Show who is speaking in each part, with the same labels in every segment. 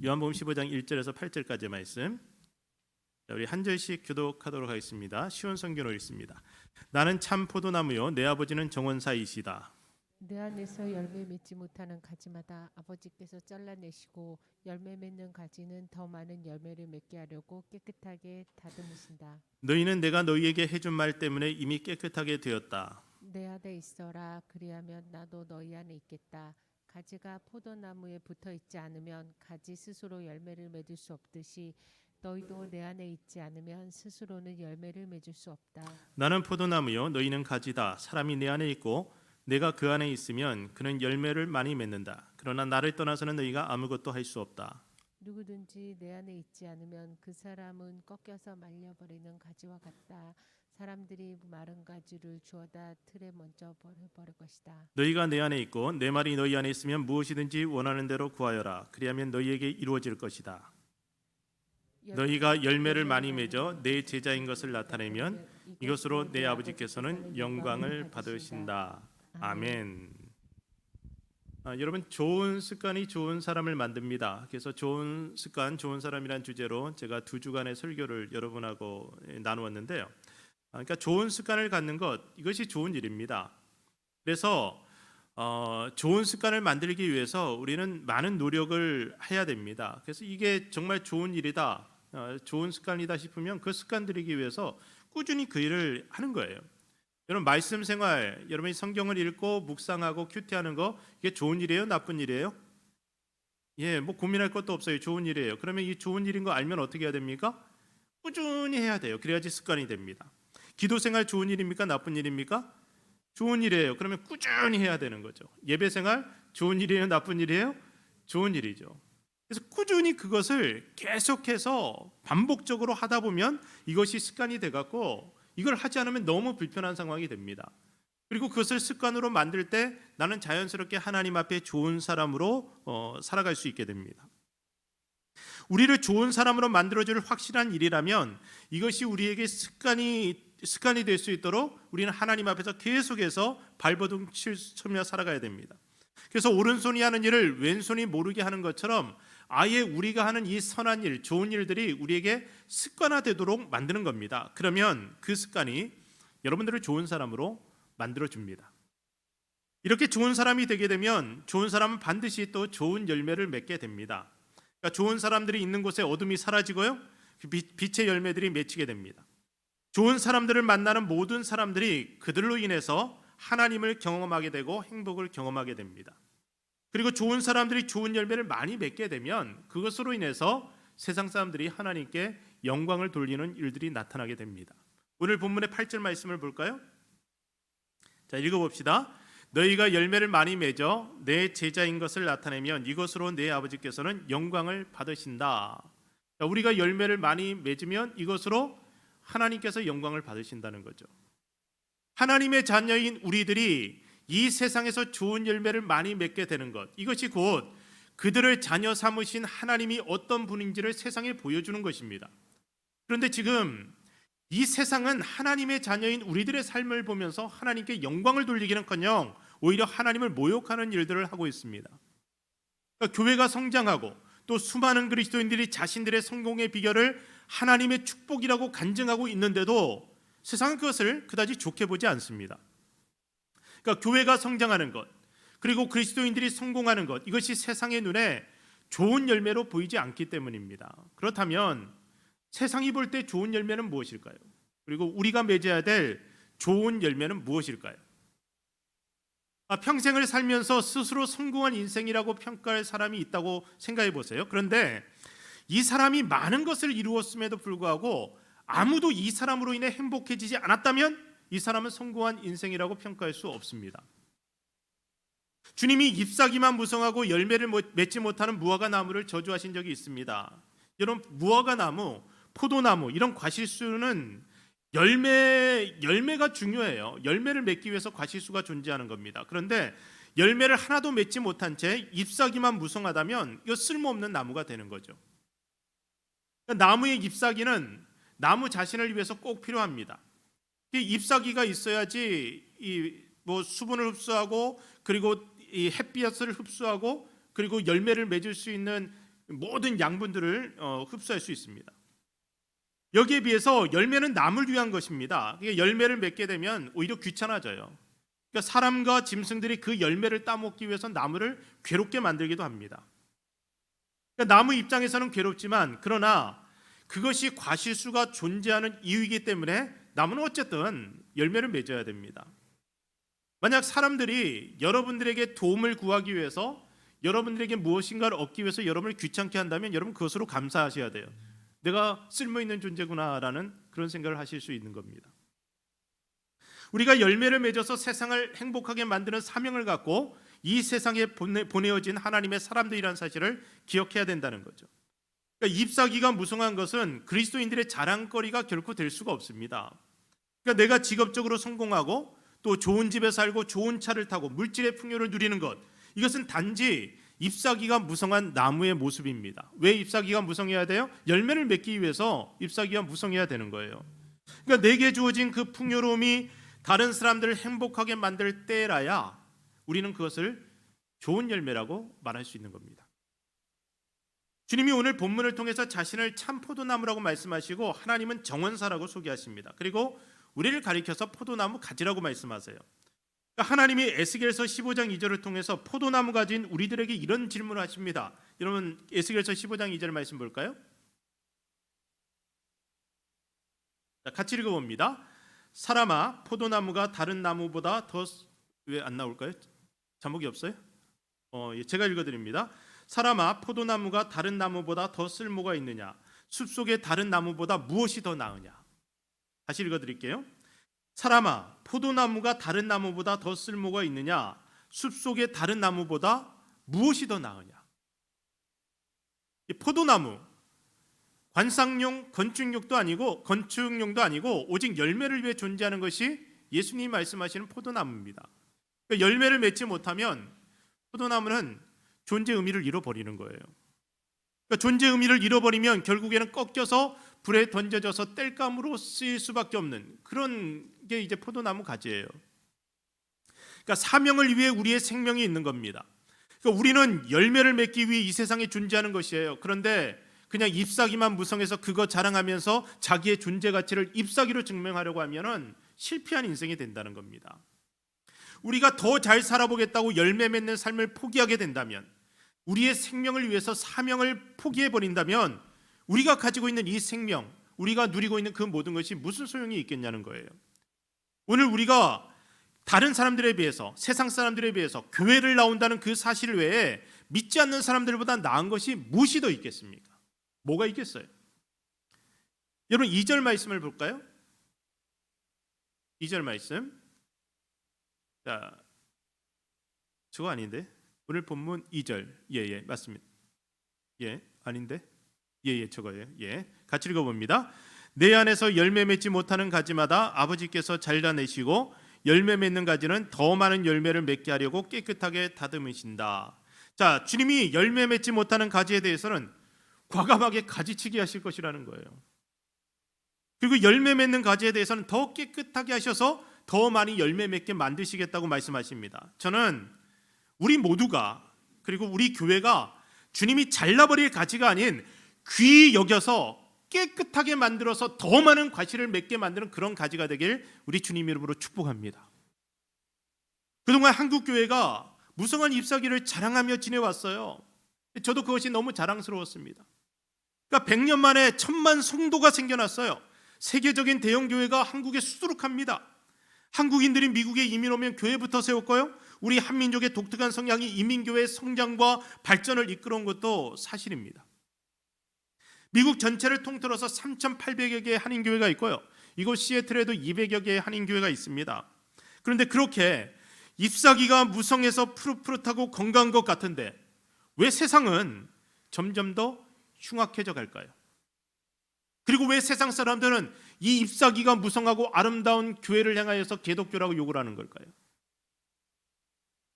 Speaker 1: 요한복음 15장 1절에서 8절까지 말씀. 자, 우리 한 절씩 교독하도록 하겠습니다. 쉬운 성경으로 읽습니다. 나는 참 포도나무요 내 아버지는 정원사이시다.
Speaker 2: 내 안에서 열매 맺지 못하는 가지마다 아버지께서 잘라내시고 열매 맺는 가지는 더 많은 열매를 맺게 하려고 깨끗하게 다듬으신다.
Speaker 1: 너희는 내가 너희에게 해준 말 때문에 이미 깨끗하게 되었다.
Speaker 2: 내 안에 있어라. 그리하면 나도 너희 안에 있겠다. 가지가 포도나무에 붙어 있지 않으면 가지 스스로 열매를 맺을 수 없듯이 너희도 내 안에 있지 않으면 스스로는 열매를 맺을 수 없다.
Speaker 1: 나는 포도나무요 너희는 가지다. 사람이 내 안에 있고 내가 그 안에 있으면 그는 열매를 많이 맺는다. 그러나 나를 떠나서는 너희가 아무것도 할 수 없다.
Speaker 2: 누구든지 내 안에 있지 않으면 그 사람은 꺾여서 말려버리는 가지와 같다. 사람들이 마른 가지를 주워다 틀에 먼저 버릴 것이다.
Speaker 1: 너희가 내 안에 있고 내 말이 너희 안에 있으면 무엇이든지 원하는 대로 구하여라. 그리하면 너희에게 이루어질 것이다. 너희가 열매를 많이 맺어 내 제자인 것을 나타내면 이것으로 내 아버지께서는 영광을 받으신다. 아멘. 여러분, 좋은 습관이 좋은 사람을 만듭니다. 그래서 좋은 습관, 좋은 사람이란 주제로 제가 2주간의 설교를 여러분하고 나누었는데요. 그러니까 좋은 습관을 갖는 것, 이것이 좋은 일입니다. 그래서 좋은 습관을 만들기 위해서 우리는 많은 노력을 해야 됩니다. 그래서 이게 정말 좋은 일이다, 좋은 습관이다 싶으면 그 습관 들이기 위해서 꾸준히 그 일을 하는 거예요. 여러분, 말씀 생활, 여러분이 성경을 읽고 묵상하고 큐티하는 거, 이게 좋은 일이에요? 나쁜 일이에요? 뭐 고민할 것도 없어요. 좋은 일이에요. 그러면 이 좋은 일인 거 알면 어떻게 해야 됩니까? 꾸준히 해야 돼요. 그래야지 습관이 됩니다. 기도 생활 좋은 일입니까? 나쁜 일입니까? 좋은 일이에요. 그러면 꾸준히 해야 되는 거죠. 예배 생활 좋은 일이에요? 나쁜 일이에요? 좋은 일이죠. 그래서 꾸준히 그것을 계속해서 반복적으로 하다 보면 이것이 습관이 돼갖고 이걸 하지 않으면 너무 불편한 상황이 됩니다. 그리고 그것을 습관으로 만들 때 나는 자연스럽게 하나님 앞에 좋은 사람으로 살아갈 수 있게 됩니다. 우리를 좋은 사람으로 만들어줄 확실한 일이라면 이것이 우리에게 습관이 될 수 있도록 우리는 하나님 앞에서 계속해서 발버둥 치며 살아가야 됩니다. 그래서 오른손이 하는 일을 왼손이 모르게 하는 것처럼 아예 우리가 하는 이 선한 일, 좋은 일들이 우리에게 습관화되도록 만드는 겁니다. 그러면 그 습관이 여러분들을 좋은 사람으로 만들어줍니다. 이렇게 좋은 사람이 되게 되면 좋은 사람은 반드시 또 좋은 열매를 맺게 됩니다. 그러니까 좋은 사람들이 있는 곳에 어둠이 사라지고요, 빛의 열매들이 맺히게 됩니다. 좋은 사람들을 만나는 모든 사람들이 그들로 인해서 하나님을 경험하게 되고 행복을 경험하게 됩니다. 그리고 좋은 사람들이 좋은 열매를 많이 맺게 되면 그것으로 인해서 세상 사람들이 하나님께 영광을 돌리는 일들이 나타나게 됩니다. 오늘 본문의 8절 말씀을 볼까요? 자, 읽어봅시다. 너희가 열매를 많이 맺어 내 제자인 것을 나타내면 이것으로 내 아버지께서는 영광을 받으신다. 자, 우리가 열매를 많이 맺으면 이것으로 하나님께서 영광을 받으신다는 거죠. 하나님의 자녀인 우리들이 이 세상에서 좋은 열매를 많이 맺게 되는 것, 이것이 곧 그들을 자녀 삼으신 하나님이 어떤 분인지를 세상에 보여주는 것입니다. 그런데 지금 이 세상은 하나님의 자녀인 우리들의 삶을 보면서 하나님께 영광을 돌리기는커녕 오히려 하나님을 모욕하는 일들을 하고 있습니다. 그러니까 교회가 성장하고 또 수많은 그리스도인들이 자신들의 성공의 비결을 하나님의 축복이라고 간증하고 있는데도 세상은 그것을 그다지 좋게 보지 않습니다. 그러니까 교회가 성장하는 것, 그리고 그리스도인들이 성공하는 것, 이것이 세상의 눈에 좋은 열매로 보이지 않기 때문입니다. 그렇다면 세상이 볼 때 좋은 열매는 무엇일까요? 그리고 우리가 맺어야 될 좋은 열매는 무엇일까요? 평생을 살면서 스스로 성공한 인생이라고 평가할 사람이 있다고 생각해 보세요. 그런데 이 사람이 많은 것을 이루었음에도 불구하고 아무도 이 사람으로 인해 행복해지지 않았다면 이 사람은 성공한 인생이라고 평가할 수 없습니다. 주님이 잎사귀만 무성하고 열매를 맺지 못하는 무화과 나무를 저주하신 적이 있습니다. 여러분, 무화과 나무, 포도나무 이런 과실수는 열매가 중요해요. 열매를 맺기 위해서 과실수가 존재하는 겁니다. 그런데 열매를 하나도 맺지 못한 채 잎사귀만 무성하다면 이거 쓸모없는 나무가 되는 거죠. 나무의 잎사귀는 나무 자신을 위해서 꼭 필요합니다. 잎사귀가 있어야지 수분을 흡수하고 그리고 이 햇빛을 흡수하고 그리고 열매를 맺을 수 있는 모든 양분들을 흡수할 수 있습니다. 여기에 비해서 열매는 남을 위한 것입니다. 그러니까 열매를 맺게 되면 오히려 귀찮아져요. 그러니까 사람과 짐승들이 그 열매를 따먹기 위해서 나무를 괴롭게 만들기도 합니다. 그러니까 나무 입장에서는 괴롭지만 그러나 그것이 과실수가 존재하는 이유이기 때문에 나무는 어쨌든 열매를 맺어야 됩니다. 만약 사람들이 여러분들에게 도움을 구하기 위해서 여러분들에게 무엇인가를 얻기 위해서 여러분을 귀찮게 한다면 여러분 그것으로 감사하셔야 돼요. 내가 쓸모있는 존재구나라는 그런 생각을 하실 수 있는 겁니다. 우리가 열매를 맺어서 세상을 행복하게 만드는 사명을 갖고 이 세상에 보내어진 하나님의 사람들이라는 사실을 기억해야 된다는 거죠. 그러니까 잎사귀가 무성한 것은 그리스도인들의 자랑거리가 결코 될 수가 없습니다. 그러니까 내가 직업적으로 성공하고 또 좋은 집에 살고 좋은 차를 타고 물질의 풍요를 누리는 것, 이것은 단지 잎사귀가 무성한 나무의 모습입니다. 왜 잎사귀가 무성해야 돼요? 열매를 맺기 위해서 잎사귀가 무성해야 되는 거예요. 그러니까 내게 주어진 그 풍요로움이 다른 사람들을 행복하게 만들 때라야 우리는 그것을 좋은 열매라고 말할 수 있는 겁니다. 주님이 오늘 본문을 통해서 자신을 참 포도나무라고 말씀하시고 하나님은 정원사라고 소개하십니다. 그리고 우리를 가리켜서 포도나무 가지라고 말씀하세요. 그러니까 하나님이 에스겔서 15장 2절을 통해서 포도나무 가진 우리들에게 이런 질문을 하십니다. 여러분 에스겔서 15장 2절 말씀 볼까요? 자, 같이 읽어봅니다. 사람아 포도나무가 다른 나무보다 더 왜 안 나올까요? 자막이 없어요? 제가 읽어드립니다. 사람아 포도나무가 다른 나무보다 더 쓸모가 있느냐? 숲속의 다른 나무보다 무엇이 더 나으냐? 다시 읽어드릴게요. 사람아 포도나무가 다른 나무보다 더 쓸모가 있느냐? 숲속의 다른 나무보다 무엇이 더 나으냐? 이 포도나무 관상용 건축용도 아니고 오직 열매를 위해 존재하는 것이 예수님이 말씀하시는 포도나무입니다. 그러니까 열매를 맺지 못하면 포도나무는 존재 의미를 잃어버리는 거예요. 그러니까 존재 의미를 잃어버리면 결국에는 꺾여서 불에 던져져서 땔감으로 쓰일 수밖에 없는 그런 게 이제 포도나무 가지예요. 그러니까 사명을 위해 우리의 생명이 있는 겁니다. 그러니까 우리는 열매를 맺기 위해 이 세상에 존재하는 것이에요. 그런데 그냥 잎사귀만 무성해서 그거 자랑하면서 자기의 존재 가치를 잎사귀로 증명하려고 하면은 실패한 인생이 된다는 겁니다. 우리가 더 잘 살아보겠다고 열매 맺는 삶을 포기하게 된다면, 우리의 생명을 위해서 사명을 포기해 버린다면 우리가 가지고 있는 이 생명, 우리가 누리고 있는 그 모든 것이 무슨 소용이 있겠냐는 거예요. 오늘 우리가 다른 사람들에 비해서, 세상 사람들에 비해서 교회를 나온다는 그 사실 외에 믿지 않는 사람들보다 나은 것이 무엇이 더 있겠습니까? 뭐가 있겠어요? 여러분 2절 말씀을 볼까요? 2절 말씀. 자, 저거 아닌데? 오늘 본문 2절. 예, 맞습니다. 예, 아닌데? 예, 저거예요. 예, 같이 읽어봅니다. 내 안에서 열매 맺지 못하는 가지마다 아버지께서 잘라내시고 열매 맺는 가지는 더 많은 열매를 맺게 하려고 깨끗하게 다듬으신다. 자, 주님이 열매 맺지 못하는 가지에 대해서는 과감하게 가지치기 하실 것이라는 거예요. 그리고 열매 맺는 가지에 대해서는 더 깨끗하게 하셔서 더 많이 열매 맺게 만드시겠다고 말씀하십니다. 저는 우리 모두가, 그리고 우리 교회가 주님이 잘라버릴 가지가 아닌 귀히 여겨서 깨끗하게 만들어서 더 많은 과실을 맺게 만드는 그런 가지가 되길 우리 주님 이름으로 축복합니다. 그동안 한국교회가 무성한 잎사귀를 자랑하며 지내왔어요. 저도 그것이 너무 자랑스러웠습니다. 그러니까 100년 만에 1000만 성도가 생겨났어요. 세계적인 대형교회가 한국에 수두룩합니다. 한국인들이 미국에 이민 오면 교회부터 세웠고요, 우리 한민족의 독특한 성향이 이민교회의 성장과 발전을 이끌어온 것도 사실입니다. 미국 전체를 통틀어서 3,800여 개의 한인교회가 있고요, 이곳 시애틀에도 200여 개의 한인교회가 있습니다. 그런데 그렇게 잎사귀가 무성해서 푸릇푸릇하고 건강한 것 같은데 왜 세상은 점점 더 흉악해져 갈까요? 그리고 왜 세상 사람들은 이 잎사귀가 무성하고 아름다운 교회를 향하여서 개독교라고 욕을 하는 걸까요?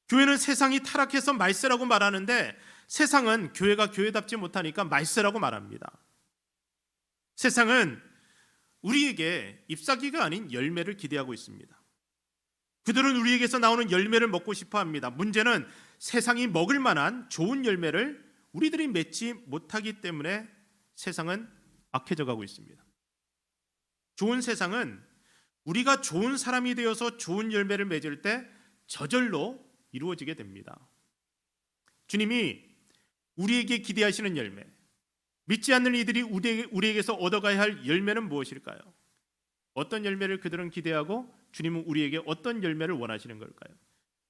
Speaker 1: 교회는 세상이 타락해서 말세라고 말하는데 세상은 교회가 교회답지 못하니까 말세라고 말합니다. 세상은 우리에게 잎사귀가 아닌 열매를 기대하고 있습니다. 그들은 우리에게서 나오는 열매를 먹고 싶어 합니다. 문제는 세상이 먹을 만한 좋은 열매를 우리들이 맺지 못하기 때문에 세상은 악해져 가고 있습니다. 좋은 세상은 우리가 좋은 사람이 되어서 좋은 열매를 맺을 때 저절로 이루어지게 됩니다. 주님이 우리에게 기대하시는 열매, 믿지 않는 이들이 우리에게서 얻어가야 할 열매는 무엇일까요? 어떤 열매를 그들은 기대하고 주님은 우리에게 어떤 열매를 원하시는 걸까요?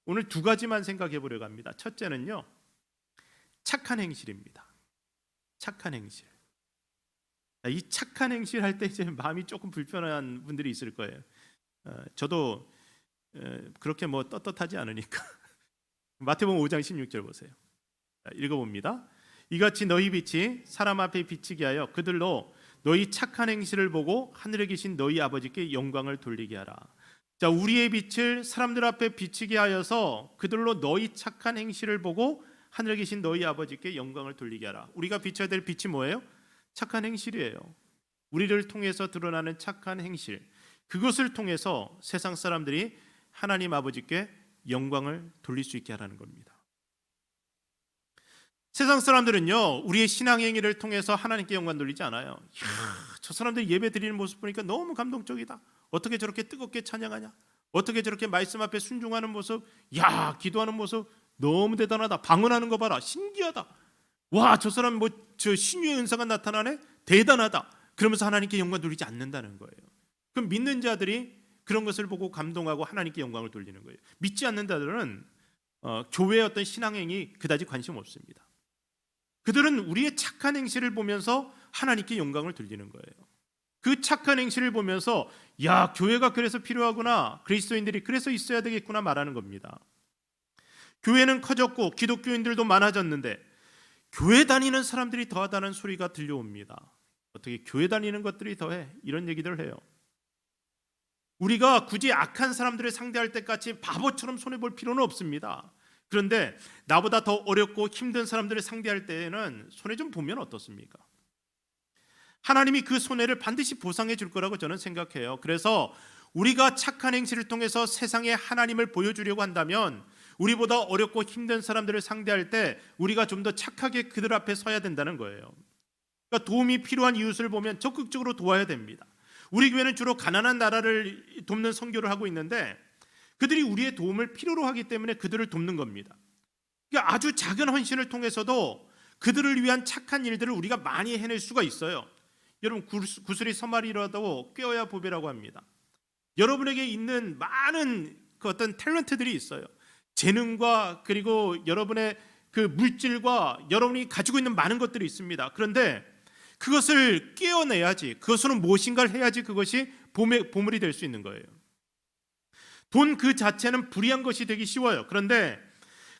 Speaker 1: 오늘 두 가지만 생각해 보려고 합니다. 첫째는요, 착한 행실입니다. 착한 행실. 이 착한 행실 할 때 이제 마음이 조금 불편한 분들이 있을 거예요. 저도 그렇게 뭐 떳떳하지 않으니까. 마태복음 5장 16절 보세요. 읽어봅니다. 이같이 너희 빛이 사람 앞에 비치게 하여 그들로 너희 착한 행실을 보고 하늘에 계신 너희 아버지께 영광을 돌리게 하라. 자, 우리의 빛을 사람들 앞에 비치게 하여서 그들로 너희 착한 행실을 보고 하늘에 계신 너희 아버지께 영광을 돌리게 하라. 우리가 비춰야 될 빛이 뭐예요? 착한 행실이에요. 우리를 통해서 드러나는 착한 행실, 그것을 통해서 세상 사람들이 하나님 아버지께 영광을 돌릴 수 있게 하라는 겁니다. 세상 사람들은요, 우리의 신앙 행위를 통해서 하나님께 영광 돌리지 않아요. 이야, 저 사람들 예배 드리는 모습 보니까 너무 감동적이다. 어떻게 저렇게 뜨겁게 찬양하냐? 어떻게 저렇게 말씀 앞에 순종하는 모습, 야, 기도하는 모습 너무 대단하다. 방언하는 거 봐라, 신기하다. 와, 저 사람 뭐 저 신유의 은사가 나타나네, 대단하다. 그러면서 하나님께 영광 돌리지 않는다는 거예요. 그럼 믿는 자들이 그런 것을 보고 감동하고 하나님께 영광을 돌리는 거예요. 믿지 않는 자들은 교회의 어떤 신앙행위 그다지 관심 없습니다. 그들은 우리의 착한 행실을 보면서 하나님께 영광을 돌리는 거예요. 그 착한 행실을 보면서 야, 교회가 그래서 필요하구나, 그리스도인들이 그래서 있어야 되겠구나 말하는 겁니다. 교회는 커졌고 기독교인들도 많아졌는데 교회 다니는 사람들이 더하다는 소리가 들려옵니다. 어떻게 교회 다니는 것들이 더해? 이런 얘기들 해요. 우리가 굳이 악한 사람들을 상대할 때까지 바보처럼 손해볼 필요는 없습니다. 그런데 나보다 더 어렵고 힘든 사람들을 상대할 때에는 손해 좀 보면 어떻습니까? 하나님이 그 손해를 반드시 보상해 줄 거라고 저는 생각해요. 그래서 우리가 착한 행실을 통해서 세상에 하나님을 보여주려고 한다면 우리보다 어렵고 힘든 사람들을 상대할 때 우리가 좀 더 착하게 그들 앞에 서야 된다는 거예요. 그러니까 도움이 필요한 이웃을 보면 적극적으로 도와야 됩니다. 우리 교회는 주로 가난한 나라를 돕는 선교를 하고 있는데 그들이 우리의 도움을 필요로 하기 때문에 그들을 돕는 겁니다. 그러니까 아주 작은 헌신을 통해서도 그들을 위한 착한 일들을 우리가 많이 해낼 수가 있어요. 여러분, 구슬이 서말이라도 꿰어야 보배라고 합니다. 여러분에게 있는 많은 그 어떤 탤런트들이 있어요. 재능과 그리고 여러분의 그 물질과 여러분이 가지고 있는 많은 것들이 있습니다. 그런데 그것을 깨어내야지, 그것으로 무엇인가를 해야지 그것이 보물이 될 수 있는 거예요. 돈 그 자체는 불이한 것이 되기 쉬워요. 그런데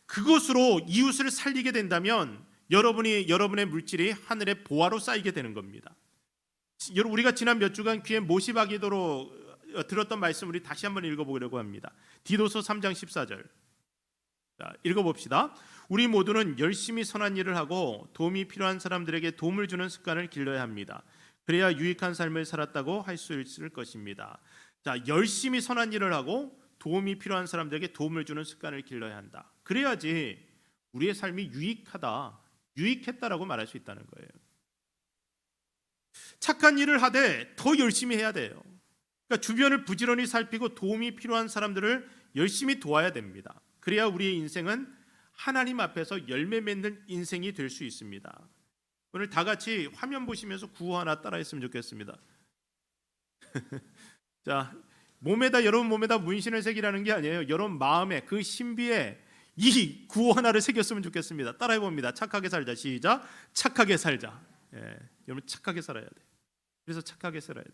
Speaker 1: 그것으로 이웃을 살리게 된다면 여러분의 물질이 하늘의 보화로 쌓이게 되는 겁니다. 우리가 지난 몇 주간 귀에 못이 박이도록 들었던 말씀 우리 다시 한번 읽어보려고 합니다. 디도서 3장 14절. 자, 읽어봅시다. 우리 모두는 열심히 선한 일을 하고 도움이 필요한 사람들에게 도움을 주는 습관을 길러야 합니다. 그래야 유익한 삶을 살았다고 할 수 있을 것입니다. 자, 열심히 선한 일을 하고 도움이 필요한 사람들에게 도움을 주는 습관을 길러야 한다. 그래야지 우리의 삶이 유익했다라고 말할 수 있다는 거예요. 착한 일을 하되 더 열심히 해야 돼요. 그러니까 주변을 부지런히 살피고 도움이 필요한 사람들을 열심히 도와야 됩니다. 그래야 우리의 인생은 하나님 앞에서 열매 맺는 인생이 될 수 있습니다. 오늘 다 같이 화면 보시면서 구호 하나 따라했으면 좋겠습니다. 자, 여러분 몸에다 문신을 새기라는 게 아니에요. 여러분 마음에 그 신비에 이 구호 하나를 새겼으면 좋겠습니다. 따라해 봅니다. 착하게 살자. 시작. 착하게 살자. 여러분 착하게 살아야 돼. 그래서 착하게 살아야 돼.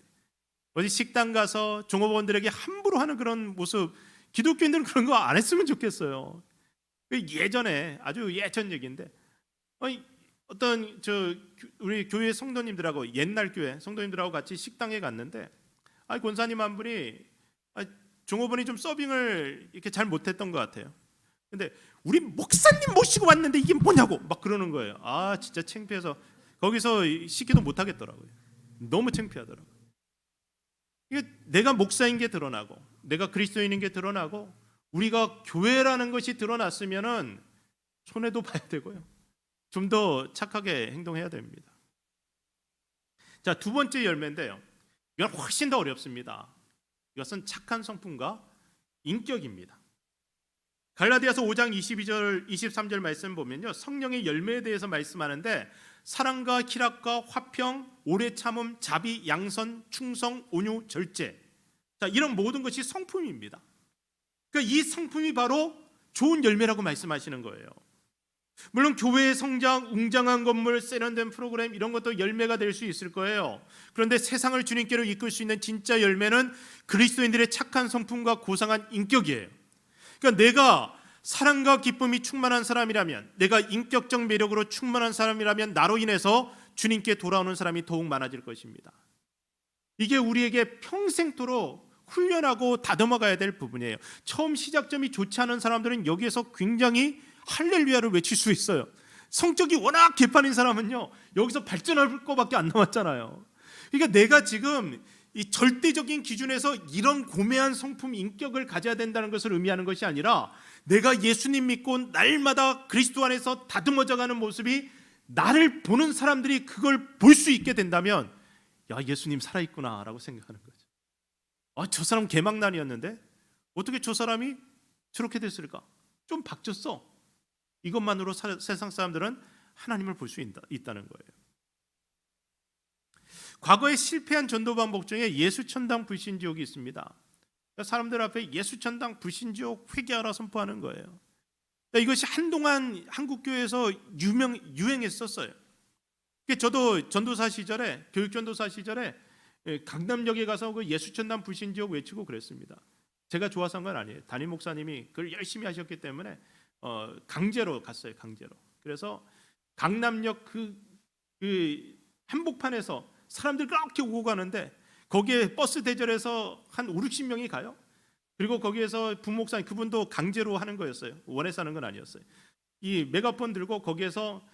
Speaker 1: 어디 식당 가서 종업원들에게 함부로 하는 그런 모습, 기독교인들은 그런 거 안 했으면 좋겠어요. 예전에 아주 예전 얘기인데, 어떤 우리 교회 성도님들하고 옛날 교회 성도님들하고 같이 식당에 갔는데, 권사님 한 분이 종업원이 좀 서빙을 이렇게 잘 못했던 것 같아요. 근데 우리 목사님 모시고 왔는데 이게 뭐냐고 막 그러는 거예요. 진짜 창피해서 거기서 시키도 못 하겠더라고요. 너무 창피하더라고요. 이게 내가 목사인 게 드러나고 내가 그리스도인인 게 드러나고 우리가 교회라는 것이 드러났으면은 손해도 봐야 되고요. 좀 더 착하게 행동해야 됩니다. 자, 두 번째 열매인데요. 이건 훨씬 더 어렵습니다. 이것은 착한 성품과 인격입니다. 갈라디아서 5장 22절 23절 말씀 보면요, 성령의 열매에 대해서 말씀하는데 사랑과 희락과 화평, 오래 참음, 자비, 양선, 충성, 온유, 절제. 자, 이런 모든 것이 성품입니다. 그러니까 이 성품이 바로 좋은 열매라고 말씀하시는 거예요. 물론 교회의 성장, 웅장한 건물, 세련된 프로그램 이런 것도 열매가 될 수 있을 거예요. 그런데 세상을 주님께로 이끌 수 있는 진짜 열매는 그리스도인들의 착한 성품과 고상한 인격이에요. 그러니까 내가 사랑과 기쁨이 충만한 사람이라면, 내가 인격적 매력으로 충만한 사람이라면 나로 인해서 주님께 돌아오는 사람이 더욱 많아질 것입니다. 이게 우리에게 평생토록 훈련하고 다듬어가야 될 부분이에요. 처음 시작점이 좋지 않은 사람들은 여기에서 굉장히 할렐루야를 외칠 수 있어요. 성격이 워낙 개판인 사람은요, 여기서 발전할 것밖에 안 남았잖아요. 그러니까 내가 지금 이 절대적인 기준에서 이런 고매한 성품, 인격을 가져야 된다는 것을 의미하는 것이 아니라 내가 예수님 믿고 날마다 그리스도 안에서 다듬어져가는 모습이 나를 보는 사람들이 그걸 볼 수 있게 된다면, 야, 예수님 살아있구나 라고 생각하는 거죠. 저 사람 개망난이었는데 어떻게 저 사람이 저렇게 됐을까? 좀 바뀌었어. 이것만으로 세상 사람들은 하나님을 볼 수 있다는 거예요. 과거에 실패한 전도 방법 중에 예수천당 불신지옥이 있습니다. 사람들 앞에 예수천당 불신지옥 회개하라 선포하는 거예요. 이것이 한동안 한국교회에서 유행했었어요. 저도 전도사 시절에, 교육전도사 시절에 강남역에 가서 그 예수천당 불신지옥 외치고 그랬습니다. 제가 좋아서 한 건 아니에요. 담임 목사님이 그걸 열심히 하셨기 때문에 강제로 갔어요. 강제로. 그래서 강남역 그 한복판에서 사람들 그렇게 오고 가는데 거기에 버스 대절해서 한 5, 60명이 가요. 그리고 거기에서 부목사님, 그분도 강제로 하는 거였어요. 원해서 하는 건 아니었어요. 이 메가폰 들고 거기에서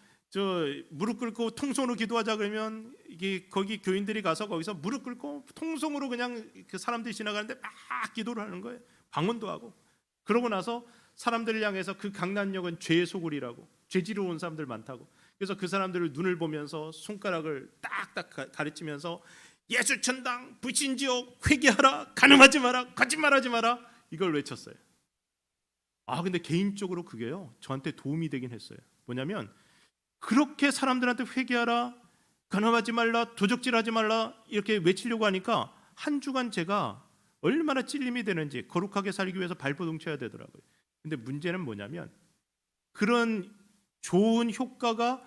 Speaker 1: 무릎 꿇고 통성으로 기도하자 그러면 거기 교인들이 가서 거기서 무릎 꿇고 통성으로 그냥 그 사람들이 지나가는데 막 기도를 하는 거예요. 방언도 하고. 그러고 나서 사람들을 향해서 그 강남역은 죄의 소굴이라고, 죄지러 온 사람들 많다고. 그래서 그 사람들을 눈을 보면서 손가락을 딱딱 가르치면서 예수천당 불신지옥 회개하라, 간음하지 마라, 거짓말하지 마라, 이걸 외쳤어요. 근데 개인적으로 그게요, 저한테 도움이 되긴 했어요. 뭐냐면 그렇게 사람들한테 회개하라, 간음하지 말라, 도적질하지 말라 이렇게 외치려고 하니까 한 주간 제가 얼마나 찔림이 되는지, 거룩하게 살기 위해서 발버둥 쳐야 되더라고요. 근데 문제는 뭐냐면 그런 좋은 효과가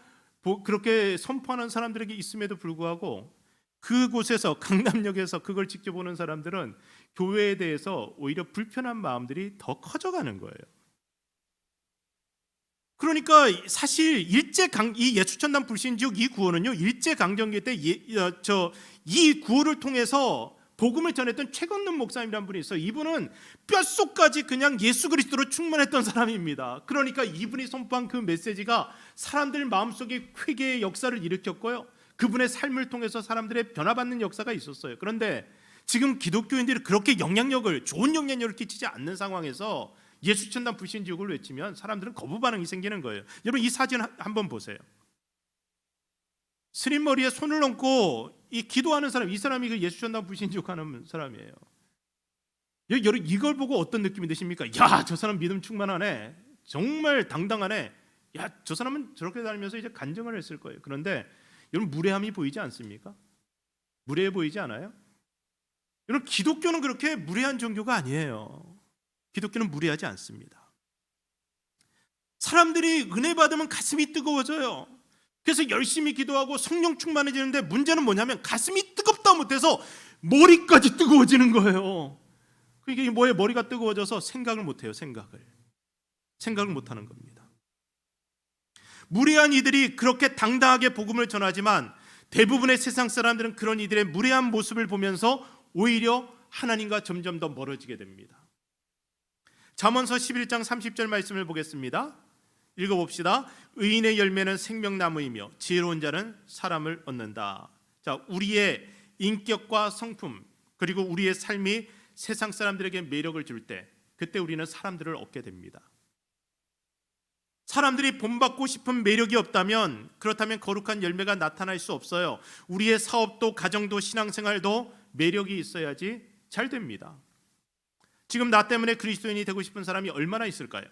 Speaker 1: 그렇게 선포하는 사람들에게 있음에도 불구하고 그곳에서, 강남역에서 그걸 지켜보는 사람들은 교회에 대해서 오히려 불편한 마음들이 더 커져가는 거예요. 그러니까 사실 이 예수천당 불신지옥 이 구호는요, 일제강점기 때 이 구호를 통해서 복음을 전했던 최건능 목사님이라는 분이 있어요. 이분은 뼛속까지 그냥 예수 그리스도로 충만했던 사람입니다. 그러니까 이분이 선포한 그 메시지가 사람들 마음속에 회개의 역사를 일으켰고요, 그분의 삶을 통해서 사람들의 변화받는 역사가 있었어요. 그런데 지금 기독교인들이 그렇게 좋은 영향력을 끼치지 않는 상황에서 예수천당 불신지옥을 외치면 사람들은 거부 반응이 생기는 거예요. 여러분, 이 사진 한번 보세요. 스님 머리에 손을 얹고 이 기도하는 사람, 이 사람이 그 예수천당 불신지옥 하는 사람이에요. 여러분, 이걸 보고 어떤 느낌이 드십니까? 야, 저 사람 믿음 충만하네, 정말 당당하네, 야, 저 사람은 저렇게 다니면서 이제 간증을 했을 거예요. 그런데 여러분, 무례함이 보이지 않습니까? 무례해 보이지 않아요? 여러분, 기독교는 그렇게 무례한 종교가 아니에요. 기독교는 무례하지 않습니다. 사람들이 은혜 받으면 가슴이 뜨거워져요. 그래서 열심히 기도하고 성령 충만해지는데 문제는 뭐냐면 가슴이 뜨겁다 못해서 머리까지 뜨거워지는 거예요. 이게 뭐예요? 머리가 뜨거워져서 생각을 못해요. 생각을 못하는 겁니다. 무례한 이들이 그렇게 당당하게 복음을 전하지만 대부분의 세상 사람들은 그런 이들의 무례한 모습을 보면서 오히려 하나님과 점점 더 멀어지게 됩니다. 잠언서 11장 30절 말씀을 보겠습니다. 읽어봅시다. 의인의 열매는 생명나무이며 지혜로운 자는 사람을 얻는다. 자, 우리의 인격과 성품, 그리고 우리의 삶이 세상 사람들에게 매력을 줄 때, 그때 우리는 사람들을 얻게 됩니다. 사람들이 본받고 싶은 매력이 없다면 그렇다면 거룩한 열매가 나타날 수 없어요. 우리의 사업도 가정도 신앙생활도 매력이 있어야지 잘 됩니다. 지금 나 때문에 그리스도인이 되고 싶은 사람이 얼마나 있을까요?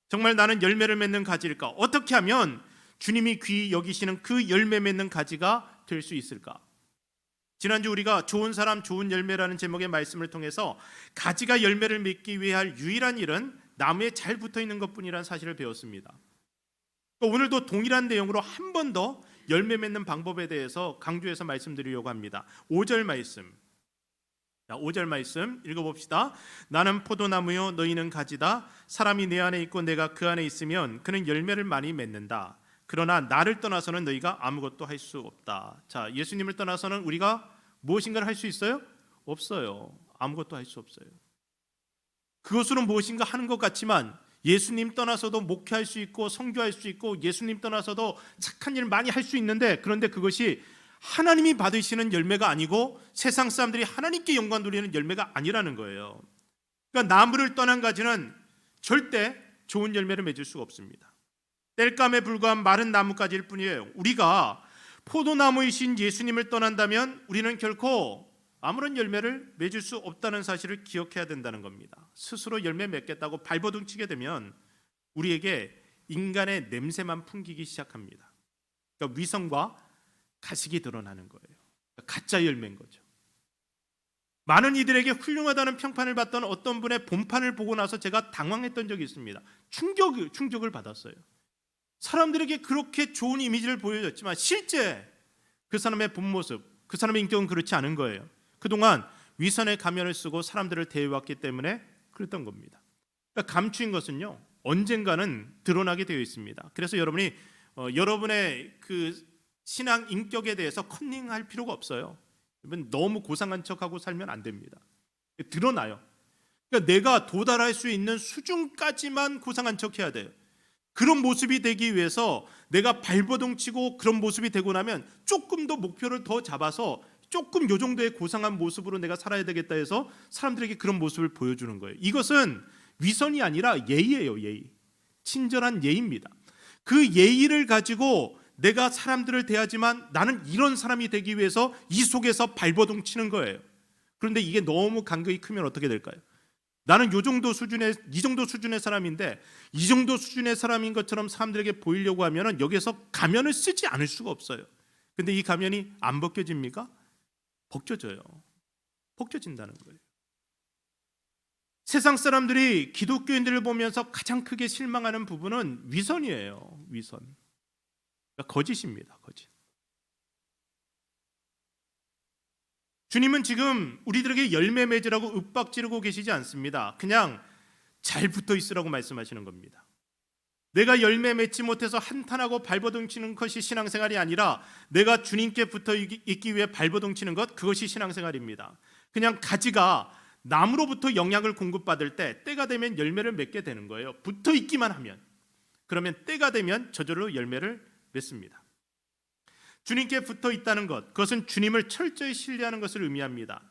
Speaker 1: 정말 나는 열매를 맺는 가지일까? 어떻게 하면 주님이 귀히 여기시는 그 열매 맺는 가지가 될 수 있을까? 지난주 우리가 좋은 사람 좋은 열매라는 제목의 말씀을 통해서 가지가 열매를 맺기 위해 할 유일한 일은 나무에 잘 붙어있는 것뿐이라는 사실을 배웠습니다. 오늘도 동일한 내용으로 한 번 더 열매 맺는 방법에 대해서 강조해서 말씀드리려고 합니다. 5절 말씀. 자, 5절 말씀 읽어봅시다. 나는 포도나무요 너희는 가지다. 사람이 내 안에 있고 내가 그 안에 있으면 그는 열매를 많이 맺는다. 그러나 나를 떠나서는 너희가 아무것도 할 수 없다. 자, 예수님을 떠나서는 우리가 무엇인가를 할 수 있어요? 없어요. 아무것도 할 수 없어요. 그것으로 무엇인가 하는 것 같지만 예수님 떠나서도 목회할 수 있고 선교할 수 있고 예수님 떠나서도 착한 일 많이 할 수 있는데, 그런데 그것이 하나님이 받으시는 열매가 아니고 세상 사람들이 하나님께 영광 돌리는 열매가 아니라는 거예요. 그러니까 나무를 떠난 가지는 절대 좋은 열매를 맺을 수가 없습니다. 땔감에 불과한 마른 나무가지일 뿐이에요. 우리가 포도나무이신 예수님을 떠난다면 우리는 결코 아무런 열매를 맺을 수 없다는 사실을 기억해야 된다는 겁니다. 스스로 열매 맺겠다고 발버둥치게 되면 우리에게 인간의 냄새만 풍기기 시작합니다. 그러니까 위선과 가식이 드러나는 거예요. 그러니까 가짜 열매인 거죠. 많은 이들에게 훌륭하다는 평판을 받던 어떤 분의 본판을 보고 나서 제가 당황했던 적이 있습니다. 충격을 받았어요. 사람들에게 그렇게 좋은 이미지를 보여줬지만 실제 그 사람의 본 모습, 그 사람의 인격은 그렇지 않은 거예요. 그동안 위선의 가면을 쓰고 사람들을 대해왔기 때문에 그랬던 겁니다. 그러니까 감추인 것은요, 언젠가는 드러나게 되어 있습니다. 그래서 여러분이 여러분의 그 신앙 인격에 대해서 컨닝할 필요가 없어요. 너무 고상한 척하고 살면 안 됩니다. 드러나요. 그러니까 내가 도달할 수 있는 수준까지만 고상한 척해야 돼요. 그런 모습이 되기 위해서 내가 발버둥치고 그런 모습이 되고 나면 조금 더 목표를 더 잡아서 조금 요 정도의 고상한 모습으로 내가 살아야 되겠다 해서 사람들에게 그런 모습을 보여주는 거예요. 이것은 위선이 아니라 예의예요. 예의. 친절한 예의입니다. 그 예의를 가지고 내가 사람들을 대하지만 나는 이런 사람이 되기 위해서 이 속에서 발버둥치는 거예요. 그런데 이게 너무 간격이 크면 어떻게 될까요? 나는 이 정도 수준의 사람인데 이 정도 수준의 사람인 것처럼 사람들에게 보이려고 하면은 여기서 가면을 쓰지 않을 수가 없어요. 근데 이 가면이 안 벗겨집니까? 벗겨져요. 벗겨진다는 거예요. 세상 사람들이 기독교인들을 보면서 가장 크게 실망하는 부분은 위선이에요. 위선. 그러니까 거짓입니다. 거짓. 주님은 지금 우리들에게 열매 맺으라고 윽박지르고 계시지 않습니다. 그냥 잘 붙어 있으라고 말씀하시는 겁니다. 내가 열매 맺지 못해서 한탄하고 발버둥치는 것이 신앙생활이 아니라 내가 주님께 붙어 있기 위해 발버둥치는 것, 그것이 신앙생활입니다. 그냥 가지가 나무로부터 영양을 공급받을 때 때가 되면 열매를 맺게 되는 거예요. 붙어 있기만 하면. 그러면 때가 되면 저절로 열매를 맺습니다. 주님께 붙어 있다는 것, 그것은 주님을 철저히 신뢰하는 것을 의미합니다.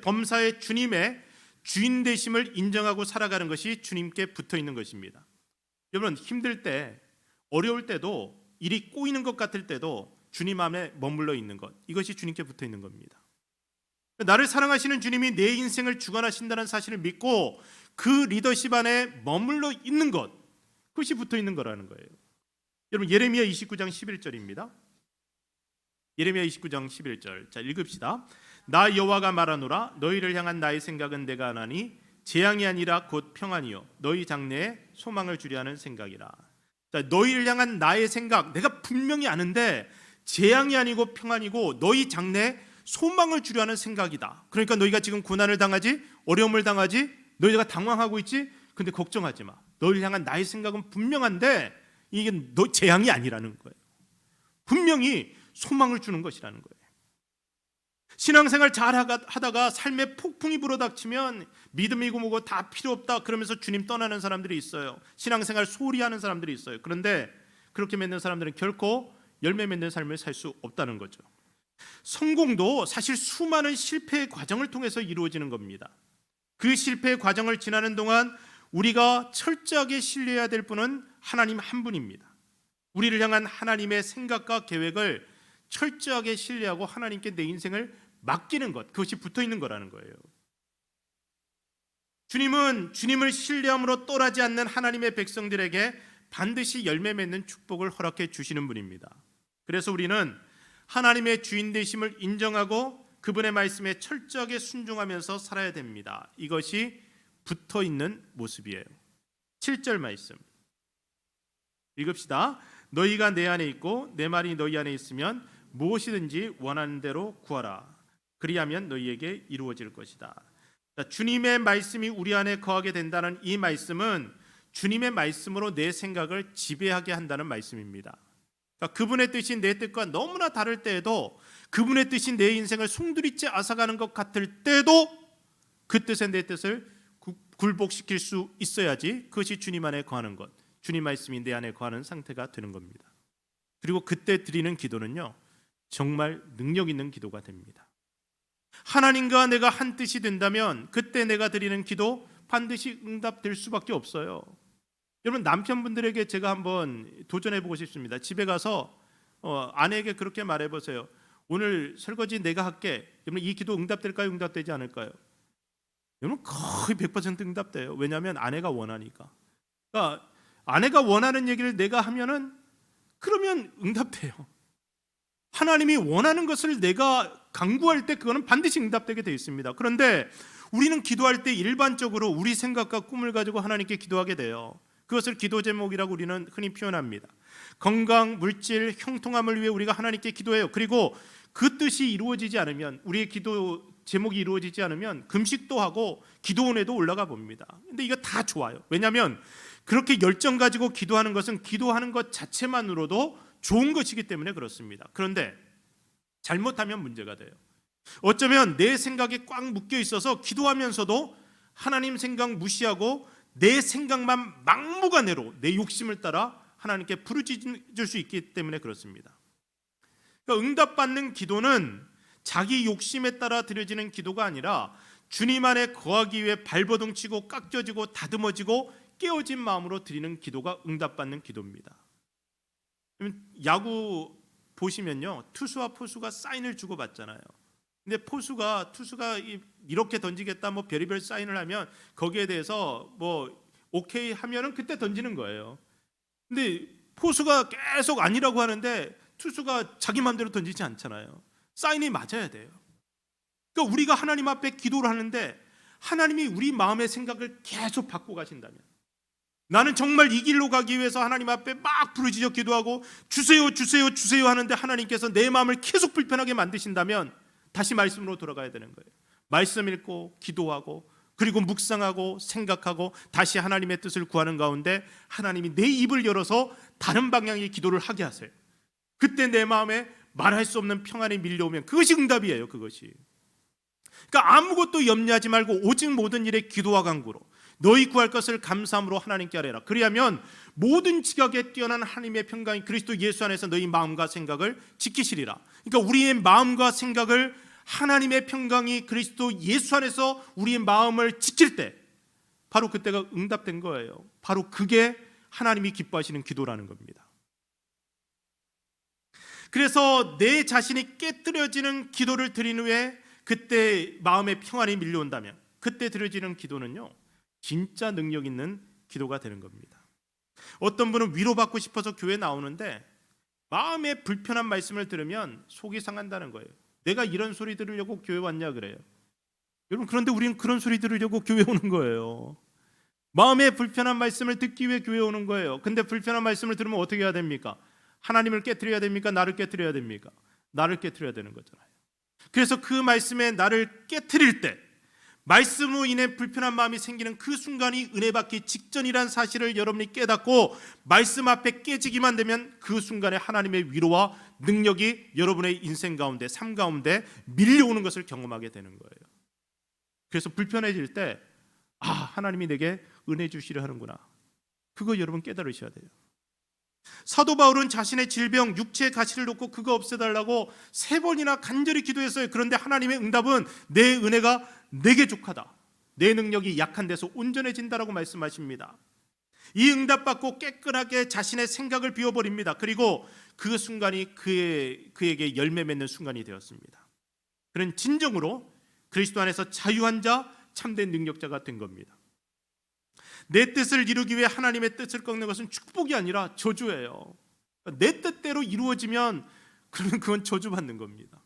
Speaker 1: 범사의 주님의 주인 되심을 인정하고 살아가는 것이 주님께 붙어 있는 것입니다. 여러분, 힘들 때, 어려울 때도, 일이 꼬이는 것 같을 때도 주님 안에 머물러 있는 것, 이것이 주님께 붙어 있는 겁니다. 나를 사랑하시는 주님이 내 인생을 주관하신다는 사실을 믿고 그 리더십 안에 머물러 있는 것, 그것이 붙어 있는 거라는 거예요. 여러분, 예레미야 29장 11절입니다. 예레미야 29장 11절. 자, 읽읍시다. 나 여호와가 말하노라. 너희를 향한 나의 생각은 내가 아나니 재앙이 아니라 곧 평안이요 너희 장래에 소망을 주려 하는 생각이라. 자, 너희를 향한 나의 생각, 내가 분명히 아는데 재앙이 아니고 평안이고 너희 장래에 소망을 주려 하는 생각이다. 그러니까 너희가 지금 고난을 당하지, 어려움을 당하지, 너희가 당황하고 있지, 근데 걱정하지 마. 너희를 향한 나의 생각은 분명한데 이게 너 재앙이 아니라는 거예요. 분명히 소망을 주는 것이라는 거예요. 신앙생활 잘 하다가 삶에 폭풍이 불어닥치면 믿음이고 뭐고 다 필요 없다 그러면서 주님 떠나는 사람들이 있어요. 신앙생활 소홀히 하는 사람들이 있어요. 그런데 그렇게 맺는 사람들은 결코 열매 맺는 삶을 살 수 없다는 거죠. 성공도 사실 수많은 실패의 과정을 통해서 이루어지는 겁니다. 그 실패의 과정을 지나는 동안 우리가 철저하게 신뢰해야 될 분은 하나님 한 분입니다. 우리를 향한 하나님의 생각과 계획을 철저하게 신뢰하고 하나님께 내 인생을 맡기는 것, 그것이 붙어 있는 거라는 거예요. 주님은 주님을 신뢰함으로 떠나지 않는 하나님의 백성들에게 반드시 열매 맺는 축복을 허락해 주시는 분입니다. 그래서 우리는 하나님의 주인 되심을 인정하고 그분의 말씀에 철저하게 순종하면서 살아야 됩니다. 이것이 붙어 있는 모습이에요. 7절 말씀 읽읍시다. 너희가 내 안에 있고 내 말이 너희 안에 있으면 무엇이든지 원하는 대로 구하라. 그리하면 너희에게 이루어질 것이다. 주님의 말씀이 우리 안에 거하게 된다는 이 말씀은 주님의 말씀으로 내 생각을 지배하게 한다는 말씀입니다. 그러니까 그분의 뜻이 내 뜻과 너무나 다를 때에도, 그분의 뜻이 내 인생을 송두리째 앗아가는 것 같을 때도 그 뜻에 내 뜻을 굴복시킬 수 있어야지 그것이 주님 안에 거하는 것, 주님 말씀이 내 안에 거하는 상태가 되는 겁니다. 그리고 그때 드리는 기도는요, 정말 능력 있는 기도가 됩니다. 하나님과 내가 한 뜻이 된다면 그때 내가 드리는 기도 반드시 응답될 수밖에 없어요. 여러분, 남편분들에게 제가 한번 도전해보고 싶습니다. 집에 가서 아내에게 그렇게 말해보세요. 오늘 설거지 내가 할게. 여러분, 이 기도 응답될까요? 응답되지 않을까요? 여러분, 거의 100% 응답돼요. 왜냐하면 아내가 원하니까. 그러니까 아내가 원하는 얘기를 내가 하면은 그러면 응답돼요. 하나님이 원하는 것을 내가 강구할 때 그거는 반드시 응답되게 되어 있습니다. 그런데 우리는 기도할 때 일반적으로 우리 생각과 꿈을 가지고 하나님께 기도하게 돼요. 그것을 기도 제목이라고 우리는 흔히 표현합니다. 건강, 물질, 형통함을 위해 우리가 하나님께 기도해요. 그리고 그 뜻이 이루어지지 않으면, 우리의 기도 제목이 이루어지지 않으면 금식도 하고 기도원에도 올라가 봅니다. 근데 이거 다 좋아요. 왜냐하면 그렇게 열정 가지고 기도하는 것은 기도하는 것 자체만으로도 좋은 것이기 때문에 그렇습니다. 그런데 잘못하면 문제가 돼요. 어쩌면 내 생각에 꽉 묶여 있어서 기도하면서도 하나님 생각 무시하고 내 생각만 막무가내로 내 욕심을 따라 하나님께 부르짖을 수 있기 때문에 그렇습니다. 그러니까 응답받는 기도는 자기 욕심에 따라 드려지는 기도가 아니라 주님 안에 거하기 위해 발버둥치고 깍져지고 다듬어지고 깨어진 마음으로 드리는 기도가 응답받는 기도입니다. 야구 보시면요, 투수와 포수가 사인을 주고 받잖아요. 근데 투수가 이렇게 던지겠다 뭐 별의별 사인을 하면 거기에 대해서 뭐 오케이 하면은 그때 던지는 거예요. 근데 포수가 계속 아니라고 하는데 투수가 자기 마음대로 던지지 않잖아요. 사인이 맞아야 돼요. 그러니까 우리가 하나님 앞에 기도를 하는데 하나님이 우리 마음의 생각을 계속 바꿔 가신다면, 나는 정말 이 길로 가기 위해서 하나님 앞에 막 부르짖어 기도하고 주세요 주세요 주세요 하는데 하나님께서 내 마음을 계속 불편하게 만드신다면 다시 말씀으로 돌아가야 되는 거예요. 말씀 읽고 기도하고 그리고 묵상하고 생각하고 다시 하나님의 뜻을 구하는 가운데 하나님이 내 입을 열어서 다른 방향의 기도를 하게 하세요. 그때 내 마음에 말할 수 없는 평안이 밀려오면 그것이 응답이에요. 그것이. 그러니까 아무것도 염려하지 말고 오직 모든 일에 기도와 간구로 너희 구할 것을 감사함으로 하나님께 아뢰라. 그리하면 모든 지각에 뛰어난 하나님의 평강이 그리스도 예수 안에서 너희 마음과 생각을 지키시리라. 그러니까 우리의 마음과 생각을 하나님의 평강이 그리스도 예수 안에서 우리의 마음을 지킬 때 바로 그때가 응답된 거예요. 바로 그게 하나님이 기뻐하시는 기도라는 겁니다. 그래서 내 자신이 깨뜨려지는 기도를 드린 후에 그때 마음의 평안이 밀려온다면 그때 드려지는 기도는요, 진짜 능력 있는 기도가 되는 겁니다. 어떤 분은 위로받고 싶어서 교회 나오는데 마음에 불편한 말씀을 들으면 속이 상한다는 거예요. 내가 이런 소리 들으려고 교회 왔냐 그래요. 여러분, 그런데 우리는 그런 소리 들으려고 교회 오는 거예요. 마음에 불편한 말씀을 듣기 위해 교회 오는 거예요. 근데 불편한 말씀을 들으면 어떻게 해야 됩니까? 하나님을 깨트려야 됩니까? 나를 깨트려야 됩니까? 나를 깨트려야 되는 거잖아요. 그래서 그 말씀에 나를 깨트릴 때, 말씀으로 인해 불편한 마음이 생기는 그 순간이 은혜 받기 직전이란 사실을 여러분이 깨닫고 말씀 앞에 깨지기만 되면 그 순간에 하나님의 위로와 능력이 여러분의 인생 가운데, 삶 가운데 밀려오는 것을 경험하게 되는 거예요. 그래서 불편해질 때 하나님이 내게 은혜 주시려 하는구나, 그거 여러분 깨달으셔야 돼요. 사도 바울은 자신의 질병, 육체의 가시를 놓고 그거 없애달라고 3번이나 간절히 기도했어요. 그런데 하나님의 응답은 내 은혜가 내게 족하다, 내 능력이 약한 데서 온전해진다라고 말씀하십니다. 이 응답받고 깨끗하게 자신의 생각을 비워버립니다. 그리고 그 순간이 그에게 열매 맺는 순간이 되었습니다. 그는 진정으로 그리스도 안에서 자유한 자, 참된 능력자가 된 겁니다. 내 뜻을 이루기 위해 하나님의 뜻을 꺾는 것은 축복이 아니라 저주예요. 내 뜻대로 이루어지면 그러면 그건 저주받는 겁니다.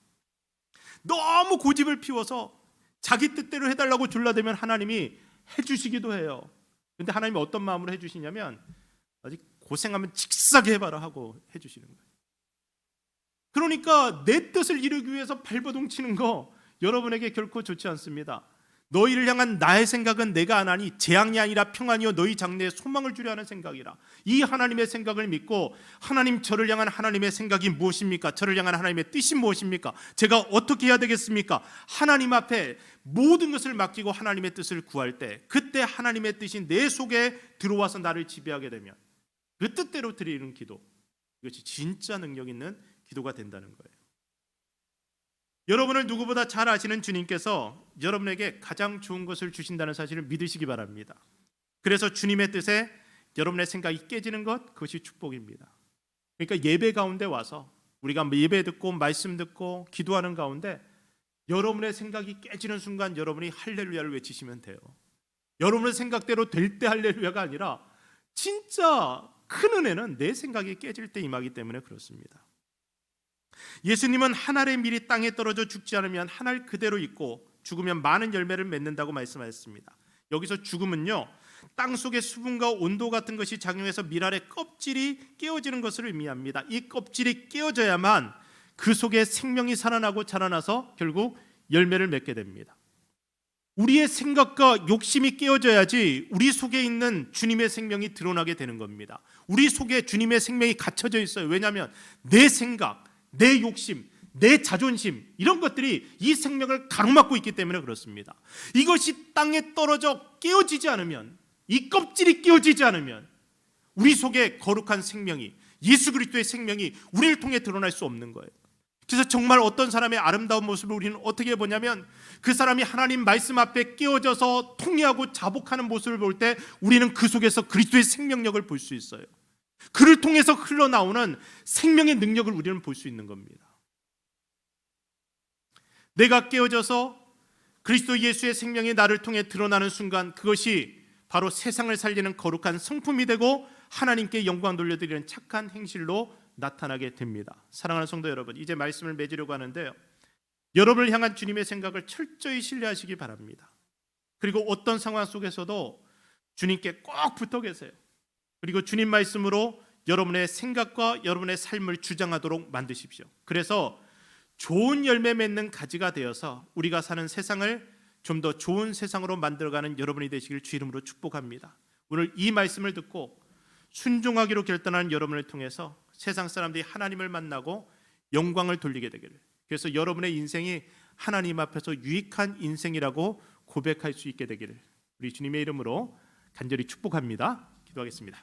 Speaker 1: 너무 고집을 피워서 자기 뜻대로 해달라고 둘러대면 하나님이 해주시기도 해요. 근데 하나님이 어떤 마음으로 해주시냐면 아직 고생하면 직사게 해봐라 하고 해주시는 거예요. 그러니까 내 뜻을 이루기 위해서 발버둥 치는 거 여러분에게 결코 좋지 않습니다. 너희를 향한 나의 생각은 내가 안 하니 재앙이 아니라 평안이요 너희 장래에 소망을 주려 하는 생각이라. 이 하나님의 생각을 믿고 하나님, 저를 향한 하나님의 생각이 무엇입니까? 저를 향한 하나님의 뜻이 무엇입니까? 제가 어떻게 해야 되겠습니까? 하나님 앞에 모든 것을 맡기고 하나님의 뜻을 구할 때, 그때 하나님의 뜻이 내 속에 들어와서 나를 지배하게 되면 그 뜻대로 드리는 기도, 이것이 진짜 능력 있는 기도가 된다는 거예요. 여러분을 누구보다 잘 아시는 주님께서 여러분에게 가장 좋은 것을 주신다는 사실을 믿으시기 바랍니다. 그래서 주님의 뜻에 여러분의 생각이 깨지는 것, 그것이 축복입니다. 그러니까 예배 가운데 와서 우리가 예배 듣고 말씀 듣고 기도하는 가운데 여러분의 생각이 깨지는 순간 여러분이 할렐루야를 외치시면 돼요. 여러분의 생각대로 될 때 할렐루야가 아니라 진짜 큰 은혜는 내 생각이 깨질 때 임하기 때문에 그렇습니다. 예수님은 한 알의 밀이 땅에 떨어져 죽지 않으면 한 알 그대로 있고 죽으면 많은 열매를 맺는다고 말씀하셨습니다. 여기서 죽음은요, 땅 속의 수분과 온도 같은 것이 작용해서 밀알의 껍질이 깨어지는 것을 의미합니다. 이 껍질이 깨어져야만 그 속에 생명이 살아나고 자라나서 결국 열매를 맺게 됩니다. 우리의 생각과 욕심이 깨어져야지 우리 속에 있는 주님의 생명이 드러나게 되는 겁니다. 우리 속에 주님의 생명이 갇혀져 있어요. 왜냐하면 내 생각, 내 욕심, 내 자존심, 이런 것들이 이 생명을 가로막고 있기 때문에 그렇습니다. 이것이 땅에 떨어져 깨어지지 않으면, 이 껍질이 깨어지지 않으면 우리 속에 거룩한 생명이, 예수 그리스도의 생명이 우리를 통해 드러날 수 없는 거예요. 그래서 정말 어떤 사람의 아름다운 모습을 우리는 어떻게 보냐면, 그 사람이 하나님 말씀 앞에 깨어져서 통회하고 자복하는 모습을 볼 때 우리는 그 속에서 그리스도의 생명력을 볼 수 있어요. 그를 통해서 흘러나오는 생명의 능력을 우리는 볼 수 있는 겁니다. 내가 깨어져서 그리스도 예수의 생명이 나를 통해 드러나는 순간, 그것이 바로 세상을 살리는 거룩한 성품이 되고 하나님께 영광 돌려드리는 착한 행실로 나타나게 됩니다. 사랑하는 성도 여러분, 이제 말씀을 맺으려고 하는데요, 여러분을 향한 주님의 생각을 철저히 신뢰하시기 바랍니다. 그리고 어떤 상황 속에서도 주님께 꼭 붙어 계세요. 그리고 주님 말씀으로 여러분의 생각과 여러분의 삶을 주장하도록 만드십시오. 그래서 좋은 열매 맺는 가지가 되어서 우리가 사는 세상을 좀 더 좋은 세상으로 만들어가는 여러분이 되시길 주 이름으로 축복합니다. 오늘 이 말씀을 듣고 순종하기로 결단한 여러분을 통해서 세상 사람들이 하나님을 만나고 영광을 돌리게 되기를, 그래서 여러분의 인생이 하나님 앞에서 유익한 인생이라고 고백할 수 있게 되기를 우리 주님의 이름으로 간절히 축복합니다. 기도하겠습니다.